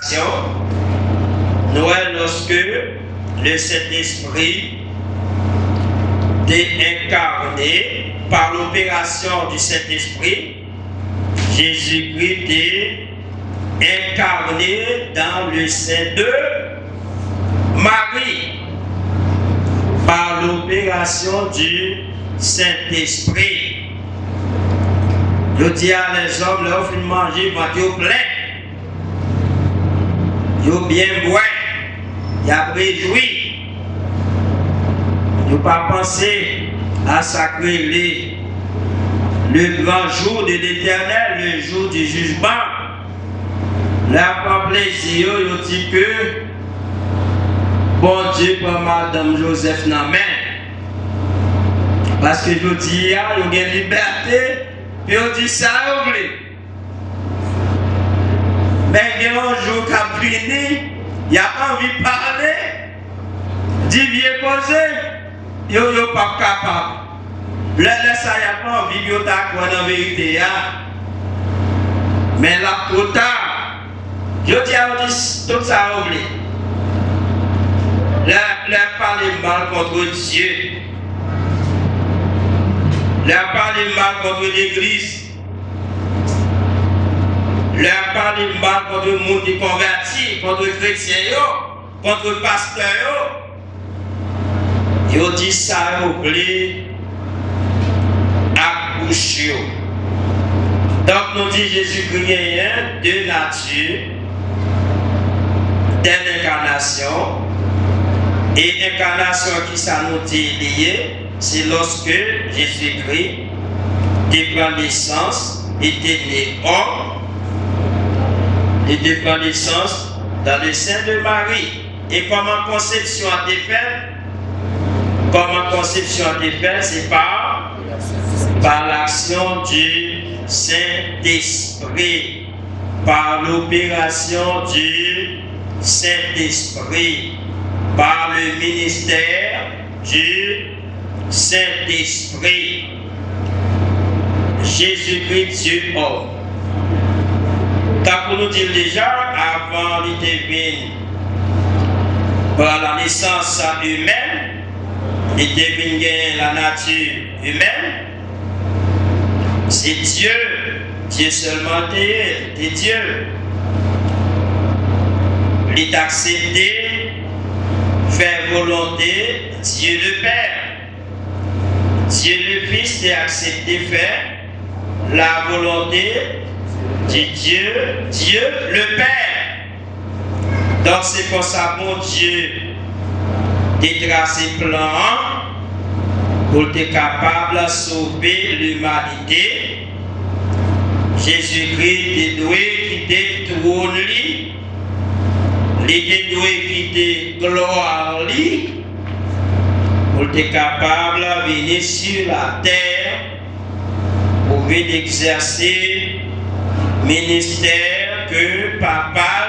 incarnation, Noël lorsque le Saint-Esprit est incarné par l'opération du Saint-Esprit, Jésus-Christ est incarné dans le sein de Marie par l'opération du Saint-Esprit. Je dis à les hommes, leur fin de manger, ils ont plein. Ils ont bien boire. Ils ont réjoui. Ils n'ont pas pensé à sacrer le grand jour de l'Éternel, le jour du jugement. Là, par plaisir, ils ont dit que bon Dieu pour Madame Joseph n'a main. Parce que je dis, il y a une liberté. Et on dit ça, on voulait. Mais il y a un jour qui a fini, il n'y a pas envie de parler. Dit, viens poser. Il n'y a pas capable. Là, ça, il n'y a pas envie de quoi dans la vérité. Mais là, trop tard, je dis à vous, tout ça, on voulait. Là, parler mal contre Dieu. Là, parler mal contre l'Église. Là, parler mal contre le monde qui converti, contre les chrétiens, contre le pasteur. Ils ont dit ça, vous voulez accoucher. Donc, nous dit Jésus-Christ est de nature, d'incarnation. Et incarnation qui ça nous dit lié, c'est lorsque Jésus-Christ prend naissance, était né homme, et prend naissance dans le sein de Marie. Et comment conception a été faite? Comment conception a été faite? C'est par l'action du Saint-Esprit, par l'opération du Saint-Esprit, par le ministère du Saint-Esprit. Jésus-Christ, Dieu homme. Quand nous dit déjà, avant il devine par la naissance humaine, il devine la nature humaine. C'est Dieu, Dieu seulement est Dieu. Il est accepté, faire volonté, Dieu le Père. Dieu le Fils est accepté, faire la volonté de Dieu, Dieu le Père. Donc c'est pour ça mon Dieu de tracer plan pour être capable de sauver l'humanité. Jésus-Christ est doué quitter le trône, il est doué quitter gloire pour être capable de venir sur la terre pour venir exercer le ministère que Papa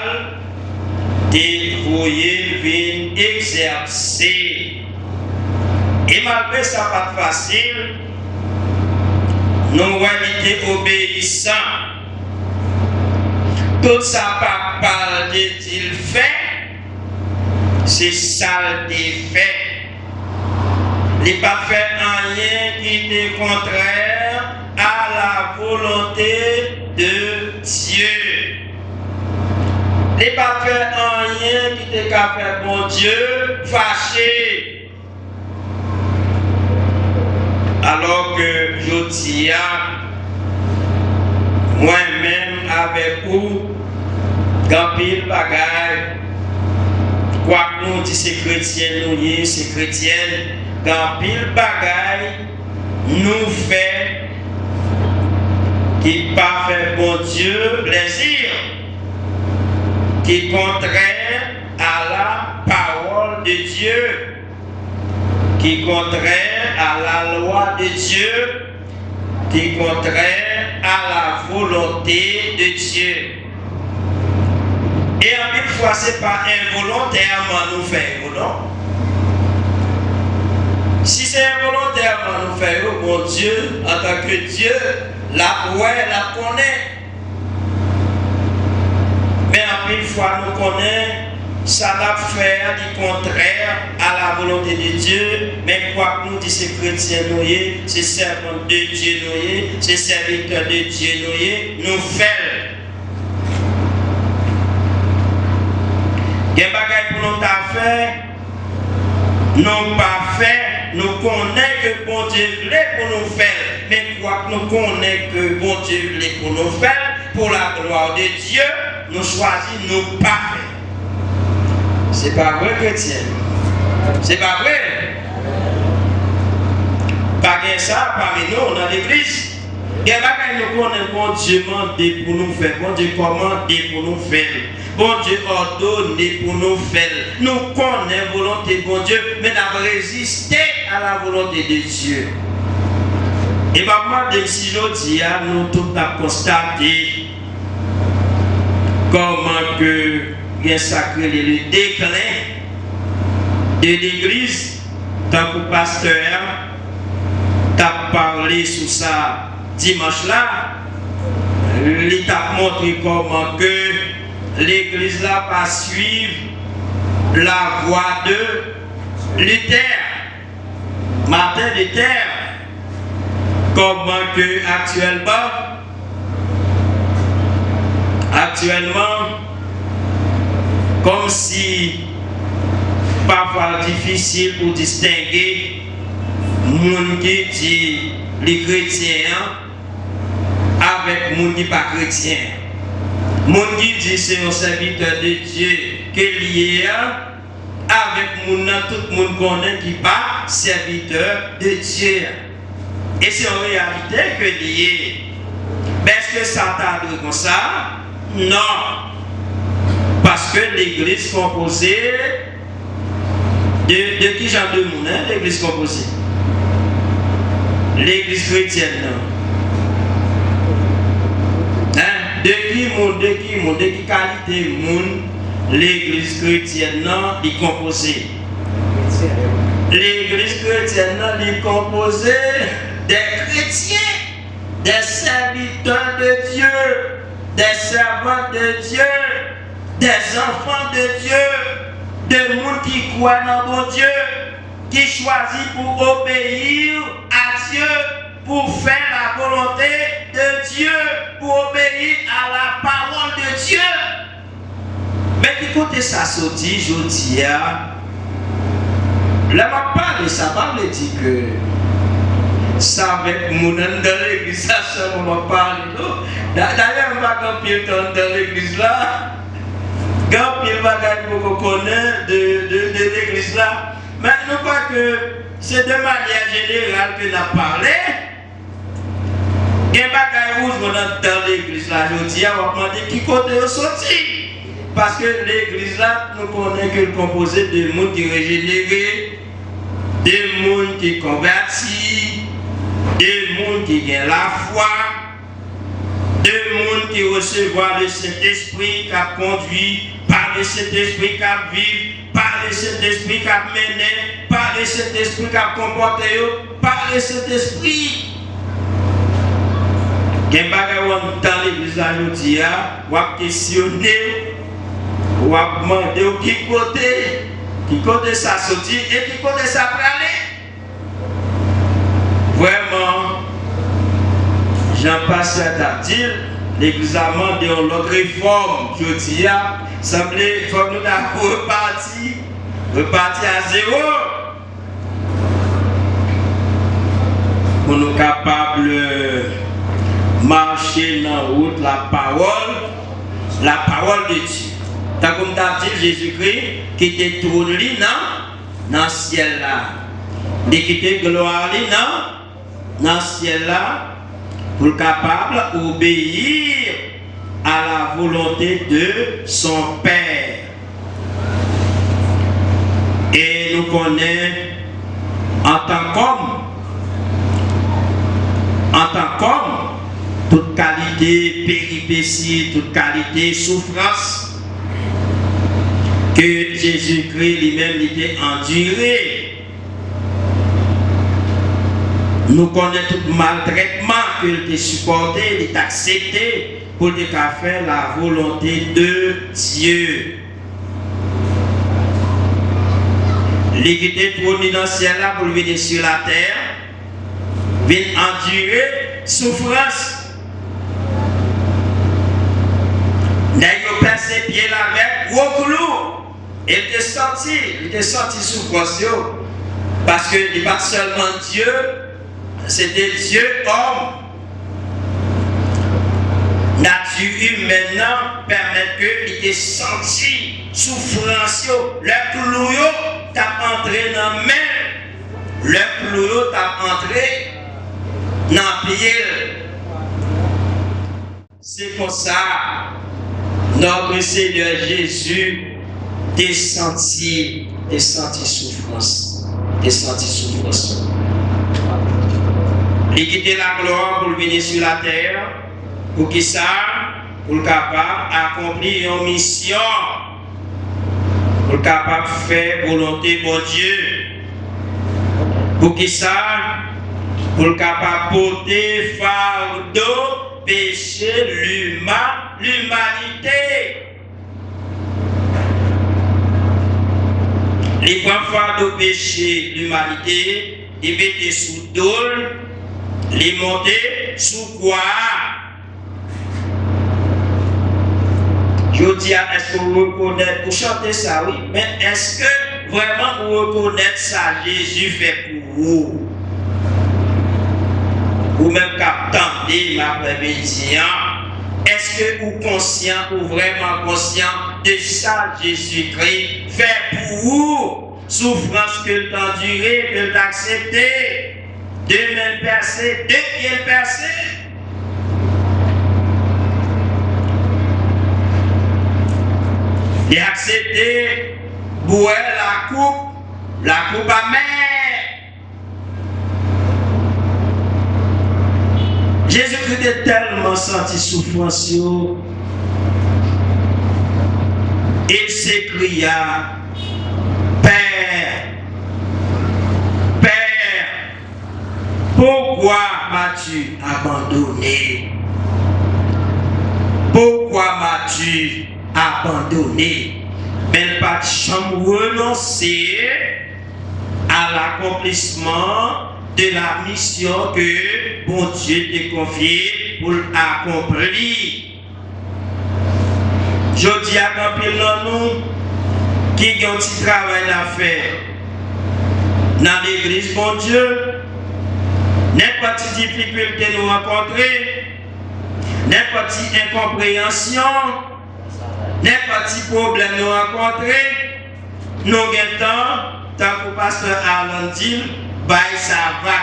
dévoué venir exercer. Et malgré ça, pas facile, nous avons été obéissants. Tout ça, Papa dit-il fait, c'est ça le fait. Il n'a pas fait rien qui est contraire à la volonté de Dieu. Il n'a pas fait rien qui est capable de faire mon Dieu fâché. Alors que je dis, moi-même avec vous, quand pile bagaille, quoi que nous disons, c'est chrétien, nous c'est chrétienne, quand pile bagaille, nous fait qui pas fait bon Dieu plaisir, qui est contraire à la parole de Dieu, qui est contraire à la loi de Dieu, qui est contraire à la volonté de Dieu. Et en une fois, ce n'est pas involontairement nous faire, non? Si c'est involontairement nous faire, mon Dieu, en tant que Dieu, la connaît. Mais en une fois, nous connaissons, ça n'a fait du contraire à la volonté de Dieu. Mais quoi que nous disons, c'est chrétiens, c'est servants de Dieu, c'est serviteurs de Dieu, nous faisons. Il y a des choses pour nous faire, non pas fait, nous connaissons que bon Dieu voulait pour nous faire. Mais quoi que nous connaissons que bon Dieu voulait pour nous faire, pour la gloire de Dieu, nous choisissons nous pas faire. C'est pas vrai, chrétien. C'est pas vrai. Pas bien ça parmi nous dans l'église. Il y a des choses que nous connaissons, bon Dieu demandé pour nous faire, bon Dieu commandé pour nous faire. Bon Dieu ordonné pour nous faire. Nous connaissons la volonté de bon Dieu, mais nous avons résisté à la volonté de Dieu. Et maintenant, si je dis, nous tous avons constaté comment que bien sacré le déclin de l'église, tant que pasteur t'a parlé sur ça dimanche là, il t'a montré comment que l'église là va suivre la voie de Luther, Martin Luther, comment que actuellement, comme si parfois difficile pour distinguer monde qui dit les chrétiens avec monde qui pas chrétien. Monde qui dit c'est un serviteur de Dieu qui est lié avec monde tout le monde connaît qui pas serviteur de Dieu. Et c'est en réalité que lié. Mais est-ce que ça t'a dit comme ça? Non. Parce que l'église composée de qui genre de monde, hein, l'église composée? L'église chrétienne, non? Hein? De qui qualité monde l'église chrétienne, non, est composée? L'église chrétienne, non, est composée des chrétiens, des serviteurs de Dieu, des servants de Dieu, des enfants de Dieu, des gens qui croient dans bon Dieu, qui choisissent pour obéir à Dieu, pour faire la volonté de Dieu, pour obéir à la parole de Dieu. Mais qui côté ça sorti, je dis, là, ma parle, ça va me dire que ça avec mon dans l'église, ça m'a parlé. D'ailleurs, on va camper dans l'église là. Quand il va beaucoup connaître de l'église là, mais nous croyons que c'est de manière générale que nous avons parlé. Il y a des bagages dans l'église là, je dis, on va demander qui côté est sorti. Parce que l'église là, nous connaissons que le composé de gens qui régénérés, des gens qui convertis, des gens qui ont la foi, des gens qui recevoir le Saint-Esprit qui a conduit, par le Saint-Esprit qui a vécu, par le Saint-Esprit qui a mené, par le Saint-Esprit qui a comporté, par le Saint-Esprit. Il y a des choses dans l'église aujourd'hui, on va questionner, on va demander qui côté ça sorti et qui côté ça peut aller. Vraiment, Jean-Pasteur t'a dit, l'église a demandé l'autre réforme, je dis, semblait, il faut que nous repartir à zéro. Pour nous capables de marcher dans la route, la parole de Dieu. Tant comme t'as dit Jésus-Christ, qui était tourné dans le ciel là. Il quittait gloire dans le ciel là, pour capable d'obéir à la volonté de son Père. Et nous connaissons en tant qu'homme, toute qualité péripétie, toute qualité souffrance que Jésus-Christ lui-même était enduré. Nous connaissons tout maltraitement qu'il a supporté, il a accepté pour faire la volonté de Dieu. L'équité trône dans le ciel là pour venir sur la terre, vient endurer souffrance. N'ayant passé pied avec gros clou, il était senti souffrance parce que il n'est pas seulement Dieu, c'était Dieu homme. Nature humaine permet qu'il ait senti souffrance, le clou t'a entré dans la main, le clou t'a entré dans le pied. C'est pour ça notre Seigneur Jésus a senti souffrance, Il quittait la gloire pour venir sur la terre, pour qu'il ça, pour le capable d'accomplir une mission, pour le capable de faire volonté de Dieu, pour qu'il ça, pour le capable de porter fardeau, péché, l'humanité. Les grands fardeaux péché, l'humanité, ils mettaient sous dôle, les monter sous quoi? Je dis, est-ce que vous reconnaissez, pour chanter ça, oui, mais est-ce que vraiment vous reconnaissez ça, Jésus fait pour vous? Ou même qu'attendez l'après-midi, est-ce que vous conscient ou vraiment conscient de ça, Jésus-Christ fait pour vous? Souffrance que l'on enduré, que l'on accepté, 2 mains percées, 2 pieds percés. Et accepter boire la coupe amère. Jésus-Christ a tellement senti souffrance. Il s'écria, Père, pourquoi m'as-tu abandonné? Pourquoi m'as-tu abandonné? Mais pas de chambre renoncer à l'accomplissement de la mission que bon Dieu t'a confiée pour accomplir. Je dis à nous qui ont un petit travail à faire dans l'église, bon Dieu, n'importe quelle difficulté nous rencontrer, n'importe quelle incompréhension, n'importe quel problème nous rencontrer, nous avons temps, tant que le pasteur Arlan dit, ça va.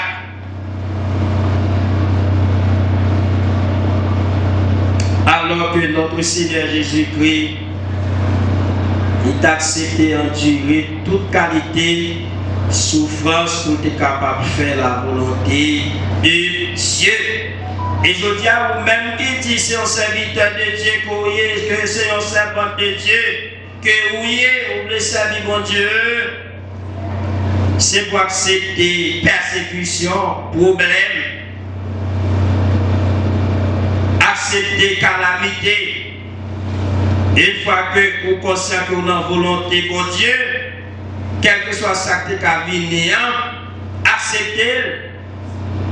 Alors que notre Seigneur Jésus-Christ, il t'a accepté endurer toute qualité, souffrance pour être capable de faire la volonté de Dieu. Et je dis à vous-même qui dit c'est un serviteur de Dieu, que c'est un servant de Dieu, que vous voulez servir mon Dieu, c'est pour accepter persécution, problème, accepter calamité. Une fois que vous consciez que vous avez volonté pour Dieu, quel que soit ce qui est acceptez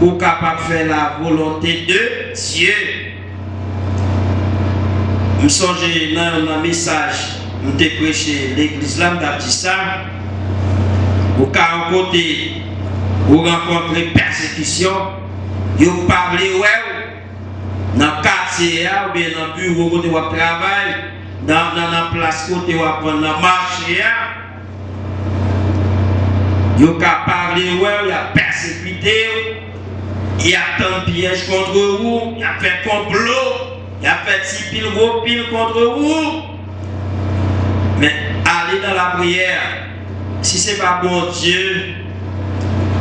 pour capable de faire la volonté de Dieu. Je me songe dans un message, je me prêché l'église là, je dit ça. Vous côté, vous rencontrez persécution, vous parlez dans le quartier, ou bien dans le bureau où vous travaillez, dans la place où vous prendre le marché. Vous parlez, il y a persécuté, il y a tant de pièges contre vous, il y a fait complot, il y a fait si pile contre vous. Mais allez dans la prière. Si ce n'est pas bon Dieu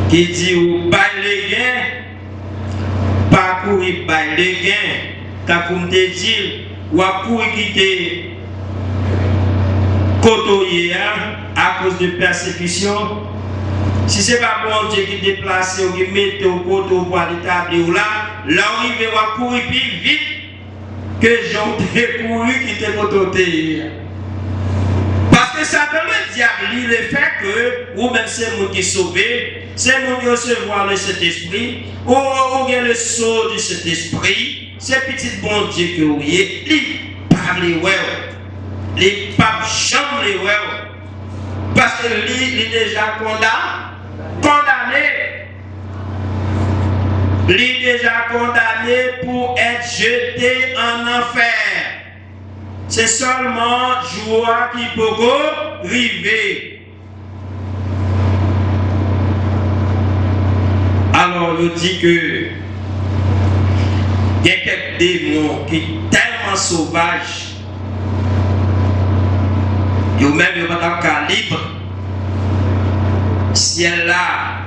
qui dit ou baille les gains, pas courir baille les gains, quand vous me dites, ou à courir quitter côtoyer à cause de persécution. Si ce n'est pas bon Dieu qui déplace ou qui met au côté pour l'établir là, là où il va courir plus vite que j'en ai couru qui t'est côté. Parce que Satan, le diable, il le fait que, ou même c'est moi qui est sauvé, c'est moi qui recevoir le Saint-Esprit, ou bien le sceau du Saint-Esprit, c'est petit bon Dieu que vous voyez, il parle les ouais, les papes chantent les ouais, parce que lui, il est déjà condamné. Il est déjà condamné pour être jeté en enfer. C'est seulement joie qui peut arriver. Alors, je dis que il y a quelques démons qui sont tellement sauvages, ils même ils sont pas calibre. Ciel là,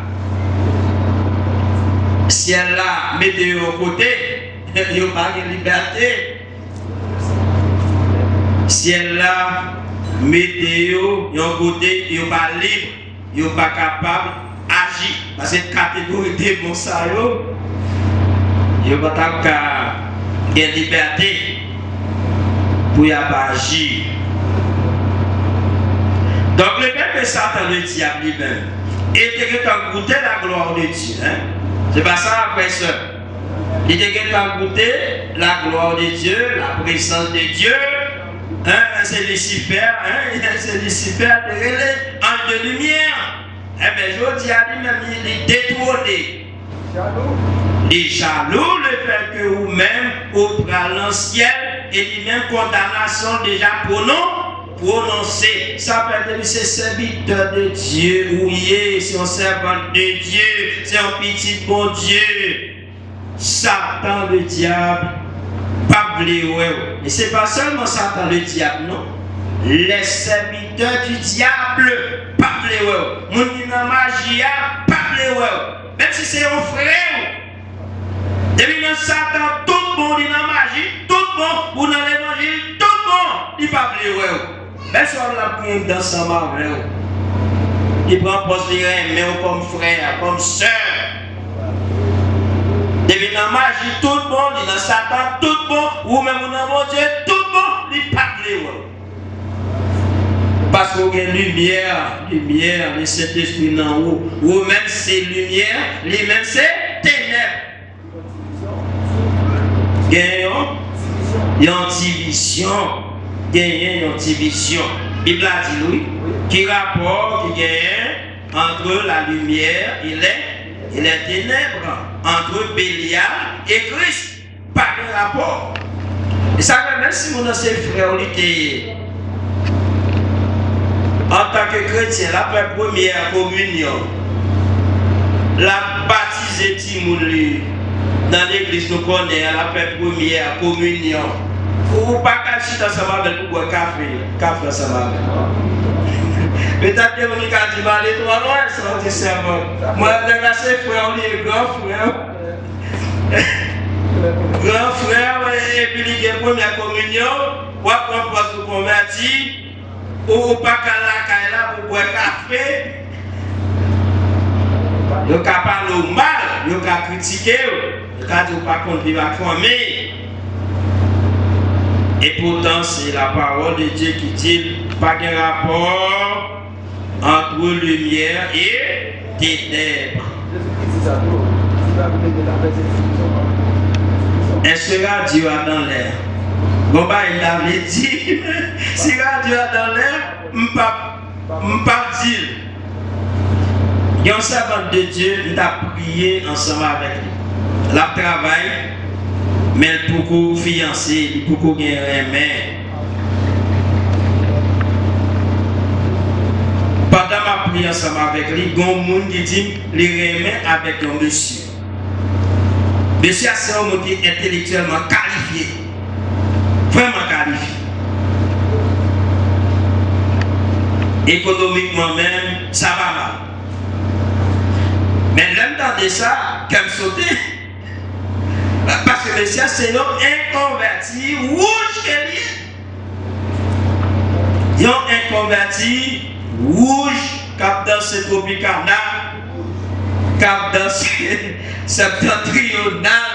mettez au côté, ils n'ont pas de liberté. Ciel là, météo, ils ont côté, ils n'ont pas libre, ils n'ont pas capable d'agir. Parce que cette catégorie de bon ça, ils n'ont pas de liberté pour y agir. Donc le peuple Satan, le diable lui-même, était en goûter la gloire de Dieu. Hein? C'est pas ça après ça. Il était en goûter la gloire de Dieu, la présence de Dieu. Hein, c'est Lucifer, c'est Lucifer de lumière. Eh bien, je dis à lui-même, il est détourné. Il est jaloux le fait que vous-même, au prenez ciel, et lui-même condamnation déjà prononcée. Ça peut être c'est serviteur de Dieu, oui, c'est un servant de Dieu, c'est un petit bon Dieu. Satan le diable. Et c'est pas seulement Satan le diable, non. Les serviteurs du diable, pas les mon magie, pas les même si c'est un frère. Depuis que Satan, tout le monde est dans la magie, tout le monde, vous dans l'évangile, tout le monde, il pas les même si on l'a pris dans sa main, il prend poste de comme frère, comme soeur. Depuis dans la magie, tout le monde, il dans Satan, tout le monde, ou même dans mon Dieu, tout le monde, il parle. Parce qu'il y a lumière, le Saint-Esprit en haut, ou même c'est lumière, lui-même c'est ténèbres. Il y a une division, La Bible a dit oui, qui rapport qui gagne entre la lumière et les ténèbres, entre Bélial et Christ, pas de rapport. Et ça, même si mon ancien frère, en tant que chrétien, la première communion, la baptisé Timouli, dans l'église, nous connaissons la première communion. Ou pas qu'à chiter ensemble avec pour boire café ensemble. Peut-être que vous avez dit, allez, toi, non, ça va serment. Moi, je vais passer frère, on est grand frère. Grand frère, et puis il y a la première communion, ou après, on va se convertir, ou pas qu'à la caille pour boire café. Vous avez parlé mal, vous avez critiqué, vous avez dit, pas qu'on vit à former. Et pourtant, c'est la parole de Dieu qui dit pas de rapport entre lumière et ténèbres. Est-ce que Radio a dans l'air? Bon, bah, il avait dit, si Radio a dans l'air, je ne pas dire. Il y a un servant de Dieu, il a prié ensemble avec lui. Il a travaillé. Mais beaucoup fiancé, beaucoup gagné mais pendant ma prière ensemble avec lui, il y a un monde qui dit les remet avec un monsieur. Monsieur c'est un monde intellectuellement qualifié, vraiment qualifié. Économiquement même, ça va mal. Mais l'un de ça, comme sauter. Parce que le Messie, c'est un inconverti rouge et lié. Il y a un inconverti rouge cap dans ce tropicana, cap dans ce septentrional,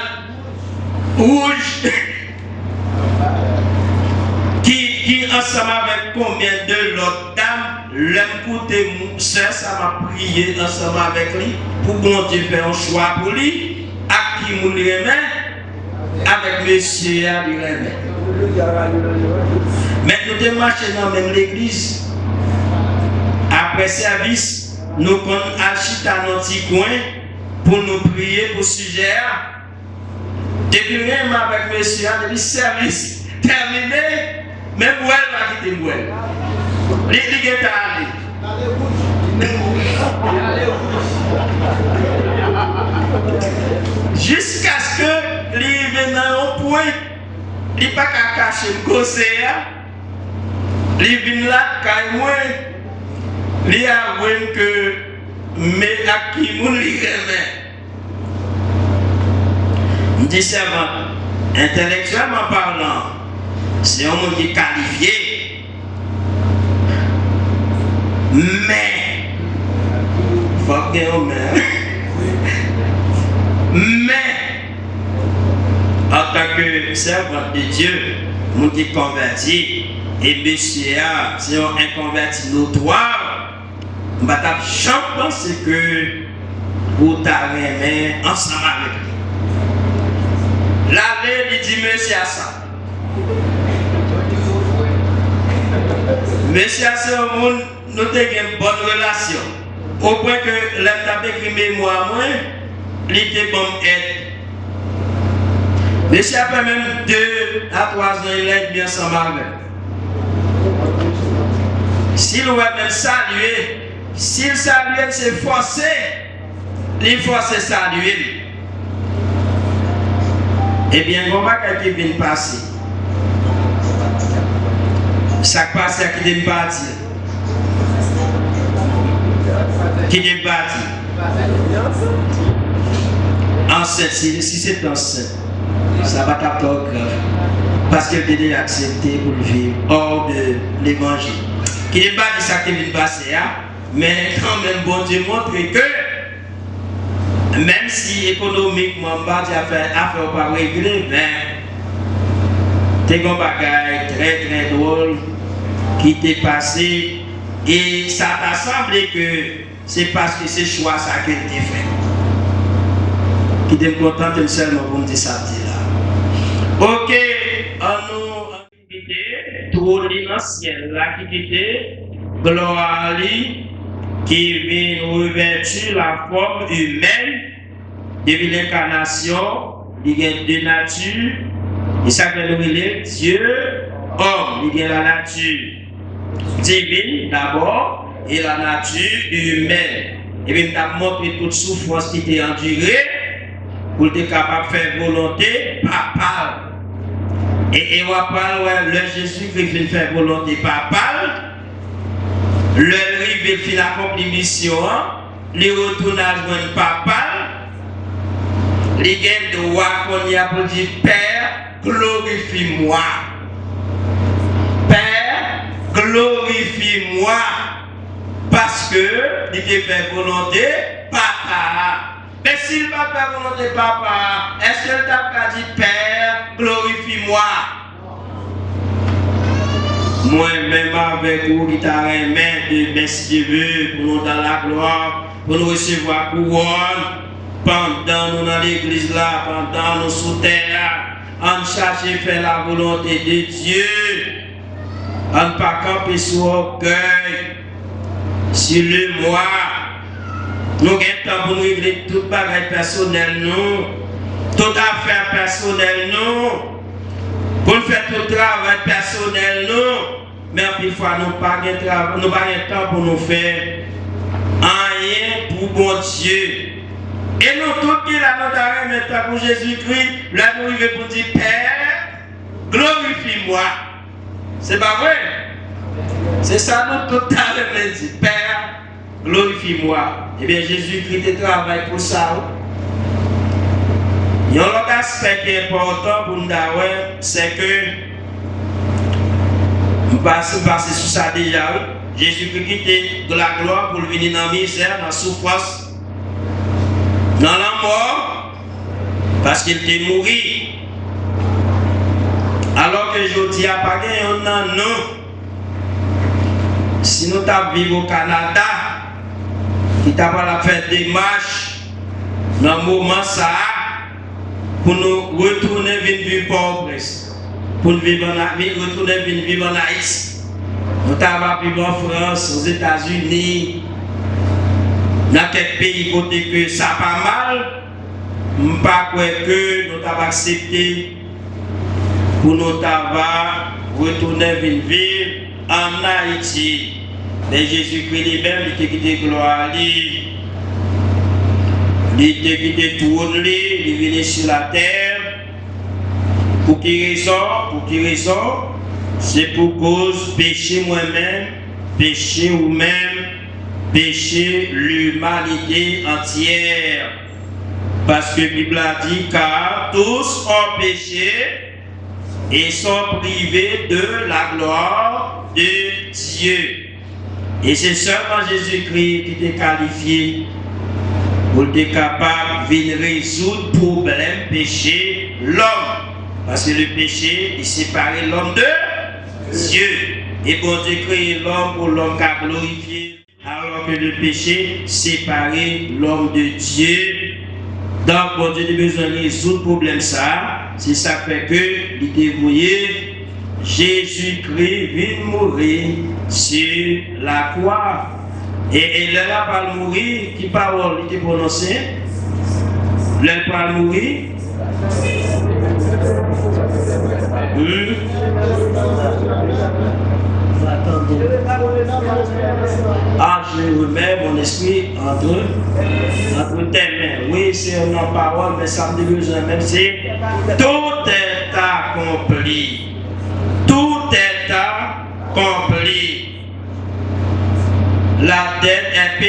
rouge. Qui ensemble avec combien de l'autre dame, l'homme côté soeur, ça m'a prié ensemble avec lui pour qu'on Dieu fait un choix pour lui, à qui nous le remet, avec monsieur à lui remet. Mais nous devons marcher dans même l'église. Après service, nous allons acheter dans notre petit coin pour nous prier pour le sujet. Depuis que nous avec monsieur, depuis service terminé, même elle va quitter moi. Les est allé. Jusqu'à ce que les viennent au point, il n'y a pas qu'à cacher le conseil. Les viennent là, quand moi, il avoue que mes acquis, mon livrement. Je dis servant, intellectuellement parlant, c'est un monde qui est qualifié. Mais, il faut que on mais, en tant que servant de Dieu, nous qui converti, et monsieur, si on est converti notoire, on va jamais penser que vous t'arrêtez ensemble avec lui. L'aller, il dit monsieur à ça. Monsieur à ce monde, nous avons une bonne relation. Au point que l'homme t'a écrit mémoire, moi, il était bon aide. Monsieur a fait même 2 à 3 ans, il est bien sans avec. S'il va même saluer, s'il salue, c'est forcé. Il force saluer. Eh bien, on va qui vient passer. Ça passe à qui vient partir. Qui vient partir. Enceinte, si c'est enceinte, ça va taper grave. Parce qu'elle est déjà acceptée pour vivre hors de l'évangile. Qui n'est pas dit ça qui vient passer, mais quand même, bon Dieu montre que même si économiquement, bah, tu as fait affaire pas régler, mais tu as un bagage très très drôle qui t'est passé et ça t'a semblé que c'est parce que c'est choix ça qu'elle t'a fait. Qui t'est content seulement pour me dire ça là. Ok, on nous activité, tout l'ancien là qui était gloire qui vient revêtir la forme humaine depuis l'incarnation, il y a 2 natures, il s'appelle Dieu, homme, il y a la nature divine d'abord et la nature humaine. Et bien, il a montré toute souffrance qui était endurée pour être capable de faire volonté papale. Et on va parler, le Jésus-Christ vient faire volonté papale. Le rive fin accompli mission, les retournages de papa, les gains de roi qu'on y a pour dire Père, glorifie-moi. Père, glorifie-moi. Parce que il te fait volonté papa. Mais s'il va faire volonté papa, est-ce que t'a dit Père, glorifie-moi? Moi-même avec vous qui t'a remis de merci Dieu pour nous dans la gloire, pour nous recevoir couronne, pendant nous dans l'église là, pendant nous sous terre, en chercher faire la volonté de Dieu, en ne pas camper sur orgueil, sur le moi. Nous avons temps pour nous régler tout bagage personnel, nous, toute affaire personnelle, nous. Pour faire tout le travail personnel, nous, mais en plus, nous n'avons pas de temps pour nous faire rien pour bon Dieu. Et nous, tous qui là, nous avons maintenant pour Jésus-Christ, là, nous arrivons pour dire Père, glorifie-moi. C'est pas vrai? C'est ça, nous, tout à l'heure, dit Père, glorifie-moi. Eh bien, Jésus-Christ travaille pour ça. Il y a un autre aspect qui est important pour nous, c'est que nous passons sur ça déjà. Jésus-Christ quitté de la gloire pour venir dans la misère, dans la souffrance, dans la mort, parce qu'il était mort. Alors, aujourd'hui, à pas gagner non. Si nous vivons au Canada, qui t'a pas fait des marches dans le moment ça, pour nous retourner vivre pauvre, pour nous retourner vivre en Haïti. Nous avons vivre en France, aux États-Unis, dans quelques pays côté que ça pas mal, je ne pas que nous avons accepté pour nous retourner vivre en Haïti. Mais Jésus-Christ lui-même, il était quitté gloire, il était quitté tout, il venait sur la terre. Pour qui raison? C'est pour cause péché moi-même, péché vous-même, péché l'humanité entière. Parce que la Bible a dit car tous ont péché et sont privés de la gloire de Dieu. Et c'est seulement Jésus-Christ qui était qualifié pour être capable de résoudre le problème péché l'homme. Parce que le péché, il séparait l'homme de Dieu. Et bon Dieu créé l'homme pour l'homme qui a glorifié. Alors que le péché séparait l'homme de Dieu. Donc bon Dieu a besoin de résoudre le problème ça. C'est ça fait que il dévoué Jésus-Christ vient mourir sur la croix. Et là, là, pas mourir, qui parole il était prononcée? Là, pas mourir. Ah, je remets mon esprit entre tes mains. Oui, c'est une parole, mais ça me dit besoin même. C'est tout est accompli. Tout est accompli. La dette est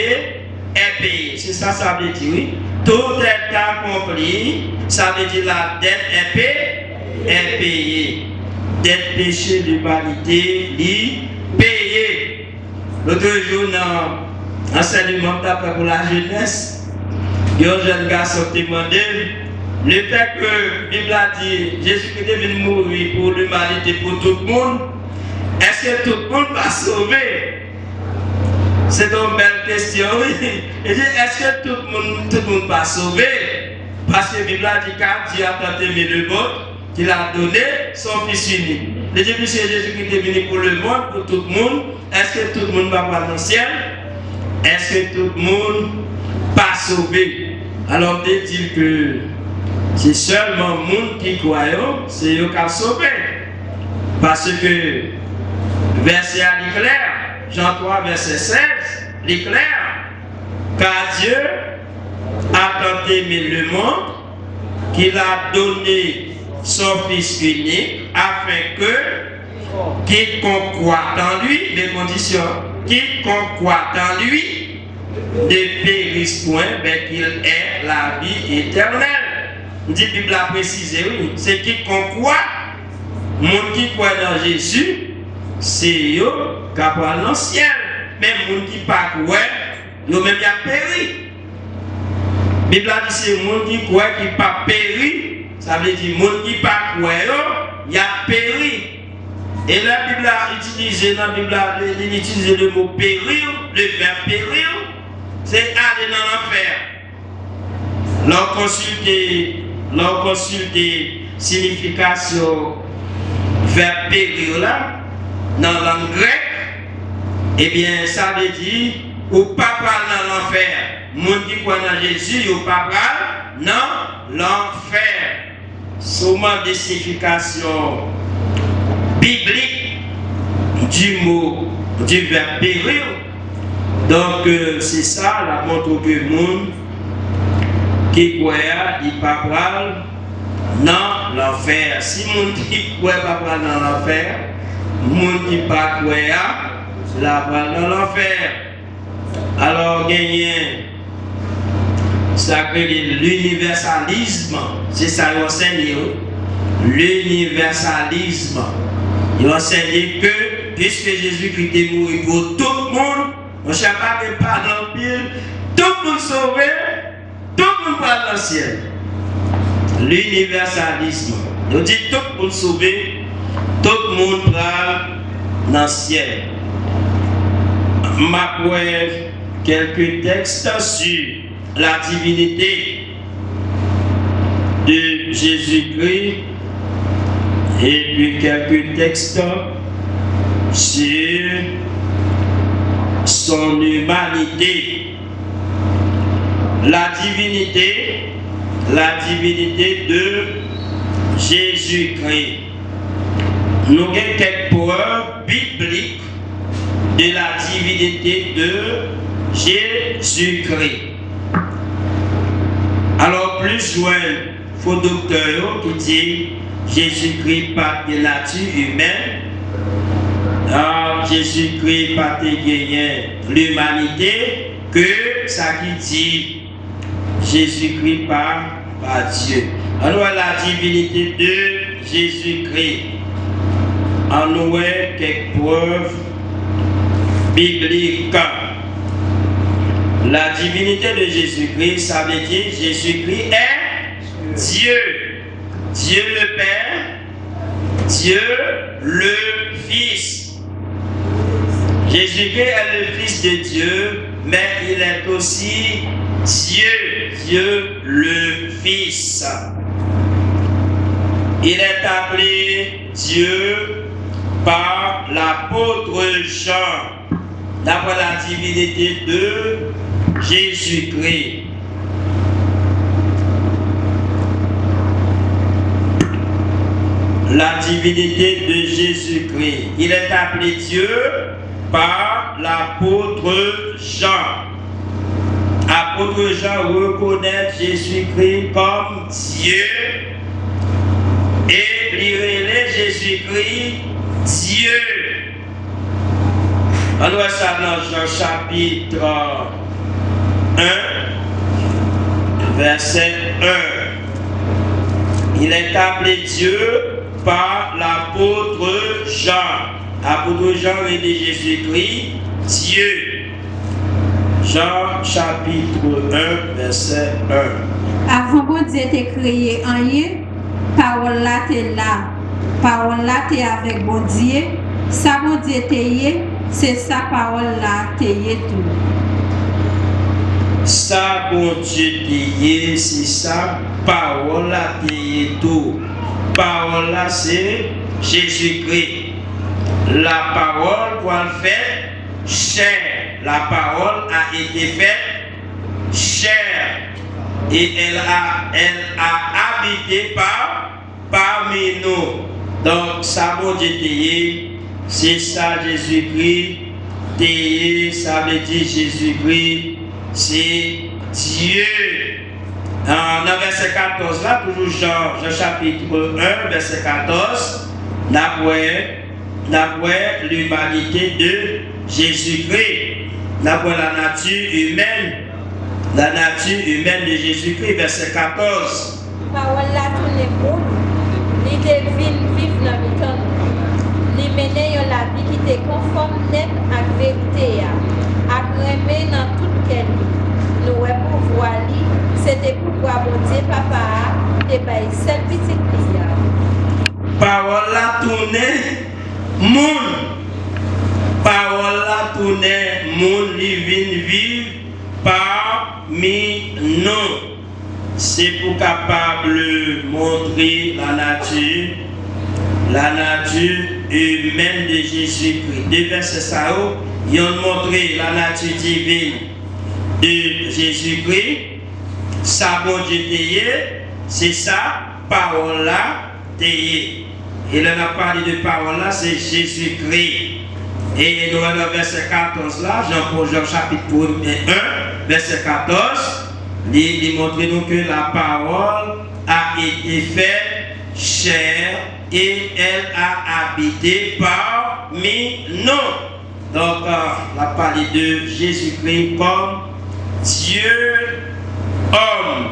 payée. C'est ça, ça veut dire, oui. Tout est accompli. Ça veut dire la dette est payée. Dette péché l'humanité, payée. L'autre jour, dans l'enseignement pour la jeunesse, il y a un jeune garçon qui demandé le fait que la Bible a dit Jésus-Christ est venu mourir pour l'humanité, pour tout le monde. Est-ce que tout le monde va sauver? C'est une belle question, oui. Et dit, est-ce que tout le monde va sauver? Parce que la Bible a dit quand Dieu a tant aimé le monde, qu'il a donné son Fils unique. Le Dieu c'est Jésus-Christ est venu pour le monde, pour tout le monde. Est-ce que tout le monde va voir dans le ciel? Est-ce que tout le monde va sauver? Alors, on dit que c'est seulement le monde qui croit, c'est eux qui ont sauvé. Parce que verset est clair. Jean 3, verset 16, il clair, car Dieu a tant aimé le monde qu'il a donné son Fils unique afin que quiconque croit en lui, les conditions, quiconque croit en lui ne périsse point, mais qu'il ait la vie éternelle. La Bible a précisé, oui, c'est quiconque croit, le monde qui croit dans Jésus, c'est eux qui ont dans le ciel. Même les gens qui ne croient pas, ils ont même péri. La Bible a dit c'est les gens qui croient qui n'ont pas péri. Ça veut dire les gens qui ne croient pas, ils ont péri. Et la Bible a utilisé, le mot périr, le verbe périr, c'est aller dans l'enfer. L'on consulte signification verbe périr là. Dans la langue grecque, eh bien, ça veut dire, ou pas dans l'enfer. Monde qui croit dans Jésus, ou pas dans l'enfer. Souvent des significations bibliques du mot, du verbe périr. Donc, c'est ça, la montre que le monde qui croit, il pas dans l'enfer. Si le monde qui croit pas dans l'enfer, monde qui pas croire la va dans l'enfer. Alors gagner ça que l'universalisme, c'est ça qu'ils enseignent. L'universalisme, ils enseignent que puisque Jésus-Christ est mort pour tout le monde, on ne cherche pas dans le pile, tout le monde sauvé, tout le monde va dans le ciel. L'universalisme, on dit tout le monde sauvé, tout le monde va dans le ciel. Je vais quelques textes sur la divinité de Jésus-Christ et puis quelques textes sur son humanité. La divinité de Jésus-Christ. Nous avons quelques preuves bibliques de la divinité de Jésus-Christ. Alors, plus loin, il faut docteur qui dit Jésus-Christ pas de nature humaine. Jésus-Christ pas de gagner l'humanité que ça qui dit Jésus-Christ pas Dieu. Alors, la divinité de Jésus-Christ. En nous quelques preuves bibliques. La divinité de Jésus-Christ, ça veut dire Jésus-Christ est Dieu. Dieu le Père, Dieu le Fils. Jésus-Christ est le Fils de Dieu, mais il est aussi Dieu le Fils. Il est appelé Dieu par l'apôtre Jean, d'après la divinité de Jésus-Christ. La divinité de Jésus-Christ. Il est appelé Dieu par l'apôtre Jean. L'apôtre Jean reconnaît Jésus-Christ comme Dieu et lui relève Jésus-Christ Dieu. On voit ça dans Jean chapitre 1, verset 1. Il est appelé Dieu par l'apôtre Jean. L'apôtre Jean relève Jésus-Christ Dieu. Jean chapitre 1, verset 1. Avant que Dieu t'ait créé en yé, parole là t'es là. Parole là t'es avec bon Dieu. Ça bon Dieu t'es, c'est sa parole là t'es tout. Ça bon Dieu t'es, c'est sa parole là t'es tout. Parole là c'est Jésus-Christ. La parole qu'on fait chair. La parole a été faite chair et elle a habité parmi nous. Donc, ça bon Dieu, c'est ça Jésus-Christ. Ça veut dire Jésus-Christ, c'est Dieu. Dans verset 14, là, toujours Jean chapitre 1, verset 14, d'après l'humanité de Jésus-Christ. D'après la nature humaine de Jésus-Christ, verset 14. Parole là tout le monde, il devine vivre dans le temps. Il mène la vie qui te conforme net à la vérité, à remettre dans toute quelle vie. Nous pour voir c'était pour voir mon Dieu papa et bien seule petite fille. Parole là tourner monde. Parole là tourner monde vivre parmi nous. C'est pour capable montrer la nature humaine de Jésus-Christ. Deux versets ça, ils ont montré la nature divine de Jésus-Christ. Ça bon Dieu c'est ça, parole là t'ayé. Et là, on a parlé de parole là, c'est Jésus-Christ. Et nous avons le verset 14 là, Jean chapitre 1, verset 14, il montre nous que la parole a été faite chair et elle a habité parmi nous. Donc, on a parlé de Jésus-Christ comme Dieu homme.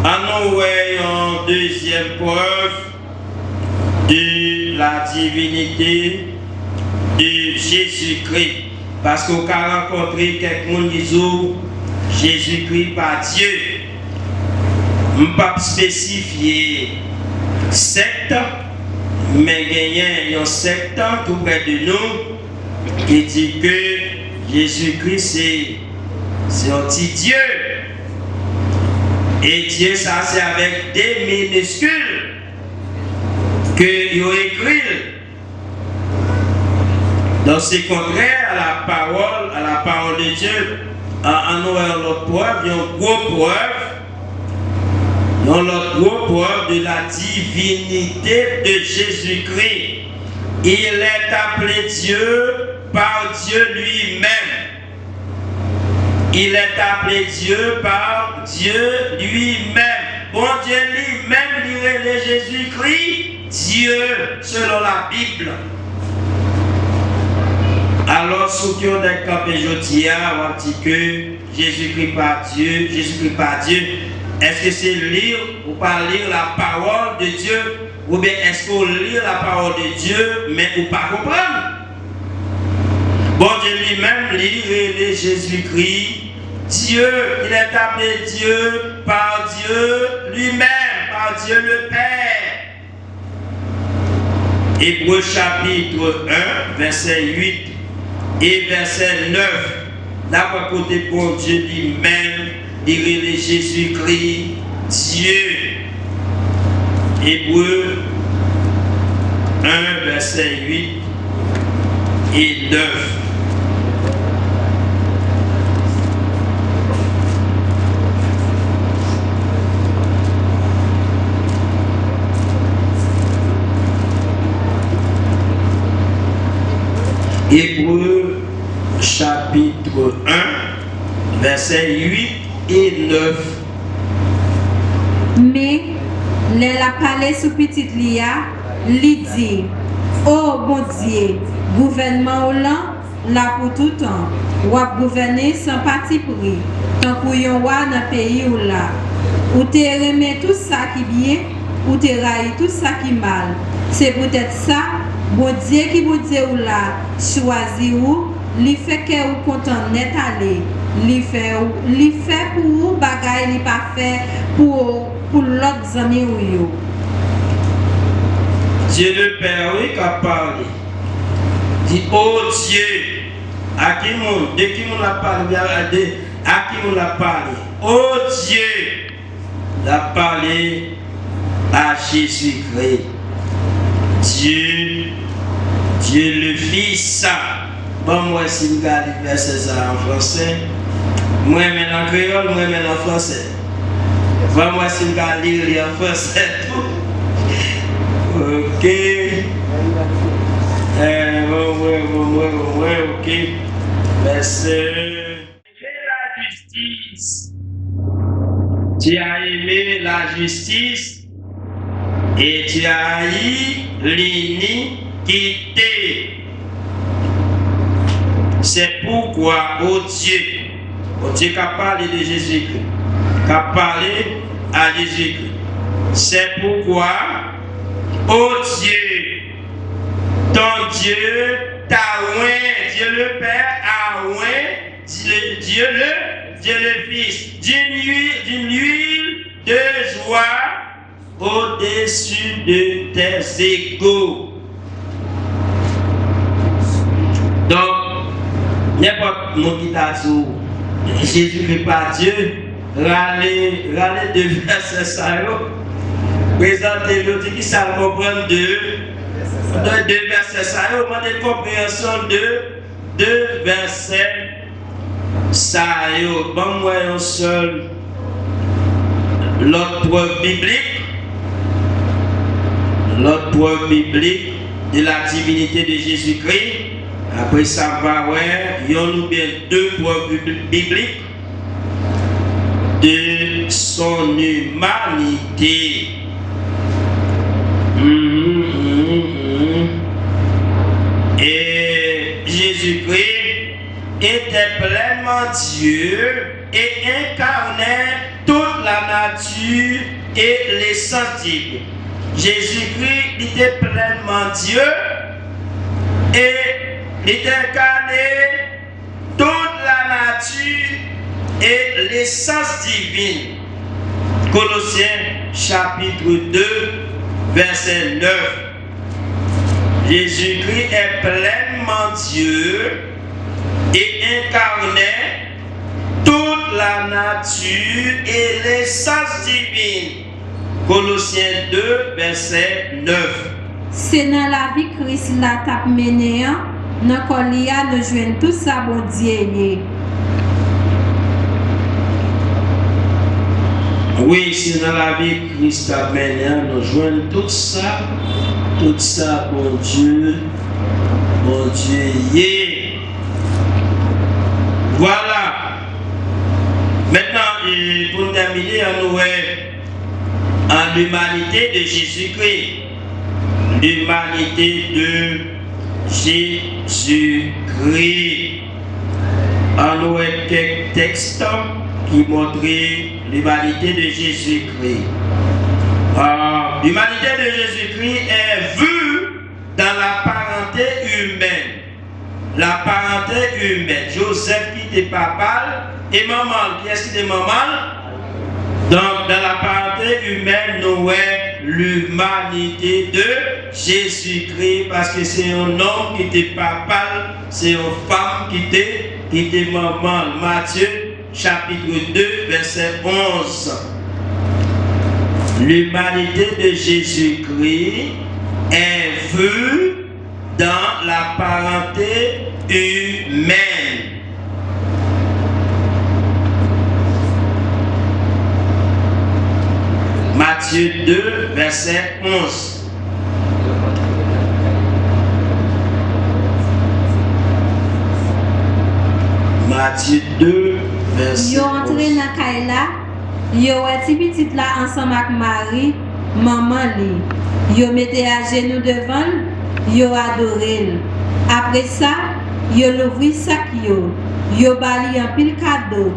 En nous voyons deuxième preuve de la divinité de Jésus-Christ. Parce qu'on a rencontré quelqu'un qui dit Jésus-Christ par Dieu. Je ne peux pas spécifier secte, mais il y a un sectant tout près de nous qui dit que Jésus-Christ c'est un petit Dieu. Et Dieu, ça c'est avec des minuscules que il écrit. Donc c'est contraire à la parole de Dieu. En l'autre preuve, il y a une grosse preuve de la divinité de Jésus-Christ. Il est appelé Dieu par Dieu lui-même. Il est appelé Dieu par Dieu lui-même. Bon Dieu lui-même lirait Jésus-Christ Dieu selon la Bible. Alors, ceux qui ont des campés jeudi, on dit que Jésus-Christ pas Dieu, Jésus-Christ pas Dieu. Est-ce que c'est lire ou pas lire la parole de Dieu? Ou bien est-ce qu'on lit la parole de Dieu, mais ou pas comprendre? Bon Dieu lui-même lit Jésus-Christ Dieu, il est appelé Dieu par Dieu lui-même, par Dieu le Père. Hébreux chapitre 1, verset 8 et verset 9. Là, côté pour Dieu lui-même, il est Jésus-Christ Dieu. Hébreux 1, verset 8 et 9. Hébreux chapitre 1, verset 8 et 9. Mais, la parlé sous petite lia, li dit, oh bon Dieu, gouvernement au lent, là pour tout temps, ou à gouverner sans parti pris, tant qu'on y a dans le pays ou là, ou te remet tout ça qui bien, ou te raille tout ça qui mal. C'est peut-être ça. Bon Dieu qui vous dit ou là, choisi ou, li fait que ou content net aller, li fait pour ou bagay li pas fait pour l'autre ami ou yo. Dieu le Père, oui, qui a parlé. Dit, oh Dieu, à qui mon, de qui mon a parlé, à qui mon a parlé. Oh Dieu, a parlé à Jésus-Christ. Dieu le Fils. Bon, moi, si je regarde le verset en français, moi, je en créole, moi, je en français. Bon, moi, si je regarde lire en français, ok. Ok. Verset. La justice. Tu as aimé la justice et tu as haï l'iniquité. C'est pourquoi, oh Dieu qui a parlé de Jésus-Christ, qui a parlé à Jésus-Christ. C'est pourquoi, oh Dieu, ton Dieu t'a oint, Dieu le Père a oint, Dieu le Fils, d'une huile de joie au-dessus de tes égaux. Donc, n'importe qui t'a dit, Jésus n'est pas Dieu, râler de verset ça, présentez-le, dit qu'il s'en comprend de versets ça, demandez compréhension de versets ça, bon, moi, un seul, l'autre preuve biblique de la divinité de Jésus-Christ. Après ça, il y a bien deux preuves bibliques de son humanité. Et Jésus-Christ était pleinement Dieu et incarnait toute la nature et l'essence divine. Jésus-Christ était pleinement Dieu et il incarnait toute la nature et l'essence divine. Colossiens chapitre 2, verset 9. Jésus-Christ est pleinement Dieu et incarnait toute la nature et l'essence divine. Colossiens 2, verset 9. C'est dans la vie Christ la tap mené, dans kolia nous joignent tout ça bon Dieu. Oui, c'est dans la vie Christ a mené, nous joignons tout ça, bon Dieu, yeah. Voilà. Maintenant, pour terminer, nous en l'humanité de Jésus-Christ. L'humanité de Jésus-Christ. On a quelques textes qui montrent l'humanité de Jésus-Christ. L'humanité de Jésus-Christ est vue dans la parenté humaine. La parenté humaine. Joseph qui était papa et maman. Qui est-ce qui était maman? Donc, dans la parenté humaine, nous voyons l'humanité de Jésus-Christ, parce que c'est un homme qui était papa, c'est une femme qui était maman. Matthieu, chapitre 2, verset 11. L'humanité de Jésus-Christ est vue dans la parenté humaine. Matthieu 2, verset 11. Matthieu 2, verset 11. Yo entré dans Kaila, yo wè petit là ensemble avec Marie, maman li. Yo mette à genoux devant, yo adoré. Après ça, yo l'ouvri sac yo bali un pile cadeau.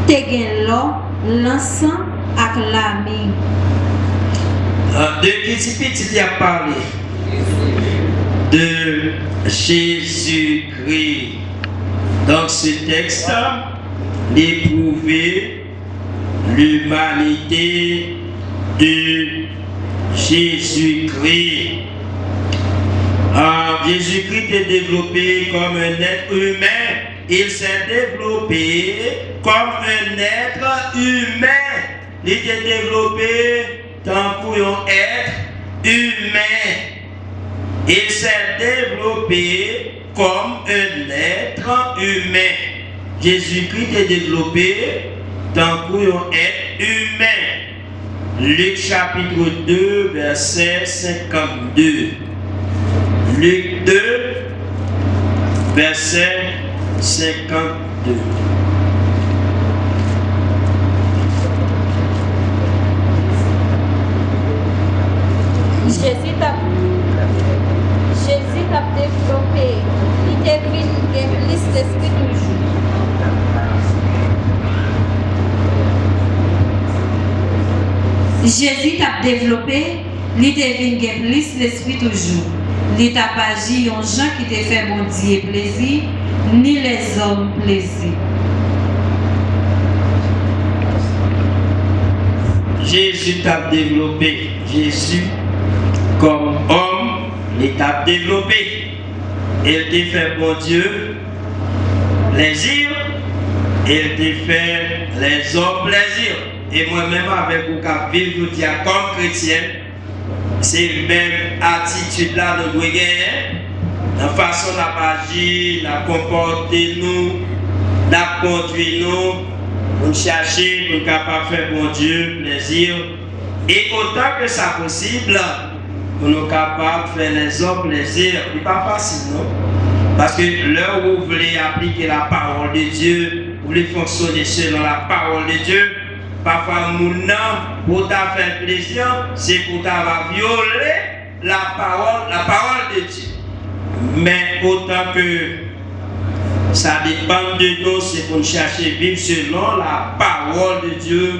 Te gen l'eau, l'encens ak l'ami. De petit il a parlé de Jésus-Christ. Donc ce texte l'éprouver l'humanité de Jésus-Christ. Jésus-Christ est développé comme un être humain. Il s'est développé comme un être humain. Il est développé tant pour un être humain. Il s'est développé comme un être humain. Jésus-Christ est développé tant pour un être humain. Luc chapitre 2, verset 52. Luc 2, verset 52. Jésus a développé, il devine une liste d'esprit toujours. Jésus a développé, il devine gen plus l'esprit toujours. Il t'a pas agi yon gens qui te fait bon Dieu plaisir, ni les hommes plaisir. Jésus t'a développé. Jésus, comme homme, il t'a développé. Il t'a fait bon Dieu plaisir. Il t'a fait les hommes plaisir. Et moi-même, avec vous qui vivons comme chrétien, c'est même attitude là nous devons gagner. La façon d'agir, de comporter nous, de conduire nous, pour chercher, pour capable faire bon Dieu plaisir. Et autant que ça possible, pour nous capables de faire les hommes plaisir. Ce n'est pas facile, non? Parce que là où vous voulez appliquer la parole de Dieu, vous voulez fonctionner selon la parole de Dieu, parfois, mon nom, pour ta faire plaisir, c'est pour t'avoir violé la parole de Dieu. Mais autant que ça dépend de nous, c'est pour chercher à vivre selon la parole de Dieu,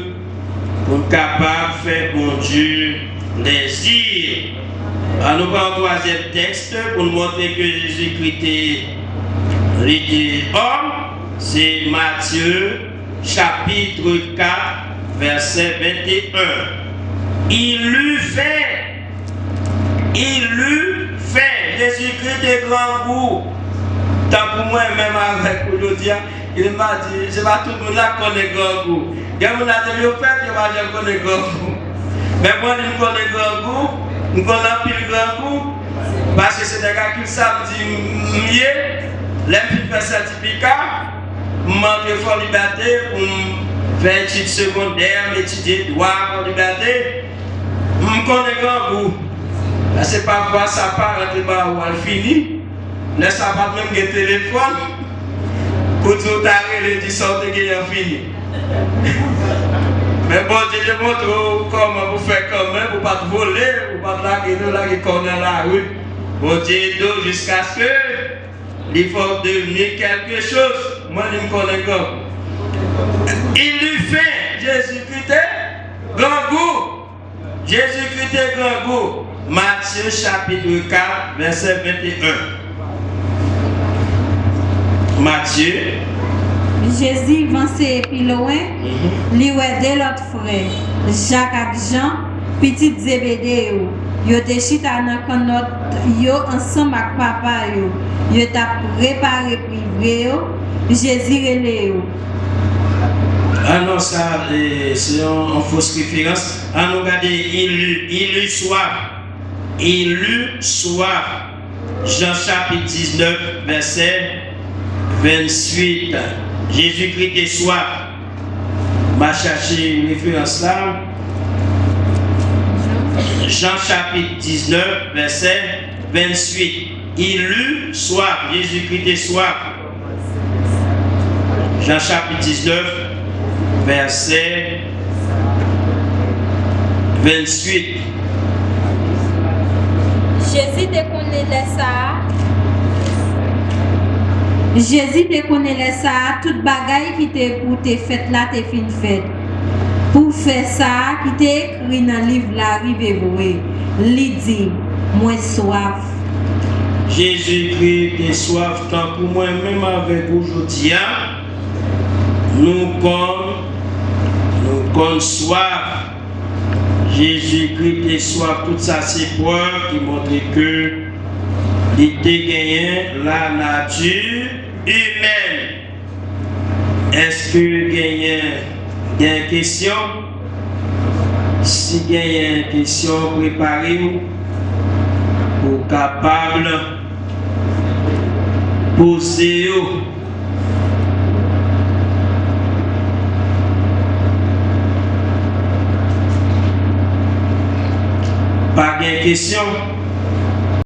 pour être capable de faire bon Dieu plaisir. Alors, nous prenons le troisième texte pour nous montrer que Jésus-Christ était homme. C'est Matthieu, chapitre 4. Verset 21. Il eut fait Jésus-Christ est grand goût. Tant pour moi, même avec aujourd'hui, il m'a dit, c'est pas tout le monde qui connaît grand goût. Il y a des gens qui ont fait, il y a des gens qui connaissent grand goût. Mais moi, je connais grand goût, je connais pile grand goût, parce que c'est des gars qui savent dire mieux, les filles font certificat, je manque de liberté pour faire études secondaires, étudier droit pour liberté. Je connais grand goût. C'est pas quoi ça part entre bas ou elle finit. Ne ça pas même de téléphone. Pour tout arrêter, le sortir qui est fini. Mais bon, Dieu te montre comment vous faites quand même, pour ne pas voler, pour ne pas laguer qu'on est là, oui. Bon Dieu donc jusqu'à ce que il faut devenir quelque chose. Moi, je me connais comme. Il lui fait Jésus-Christ grand goût. Jésus-Christ est grand goût. Matthieu chapitre 4, verset 21. Matthieu. Jésus avancé plus loin, lui aidé l'autre frère, Jacques et Jean, petit Zébédée, yo te chita dans connote yo ensemble avec papa yo t'a préparé privé yo, Jésus relé yo. Ah non, ça c'est une fausse référence. Ah non, regardez, il eut soif. Il eut soif. Jean chapitre 19, verset 28. Jésus-Christ est soif. Va chercher une référence là. Jean chapitre 19, verset 28. Il eut soif. Jésus-Christ est soif. Jean chapitre 19, verset 28. Jésus te connaît ça. Jésus te connaît ça, toute bagaille qui te pour te fait là, te fin fait. Pour faire ça, qui te écrit dans le livre là, arrivé voué. Li dit, moi soif. Jésus-Christ est soif, tant pour moi, même avec aujourd'hui, nous comme soif. Jésus-Christ est soif, tout ça c'est preuve qui montre que il était gagné la nature humaine. Est-ce que gagné des questions? Si gagné une question, préparez-vous pour capable poser. Pas de question.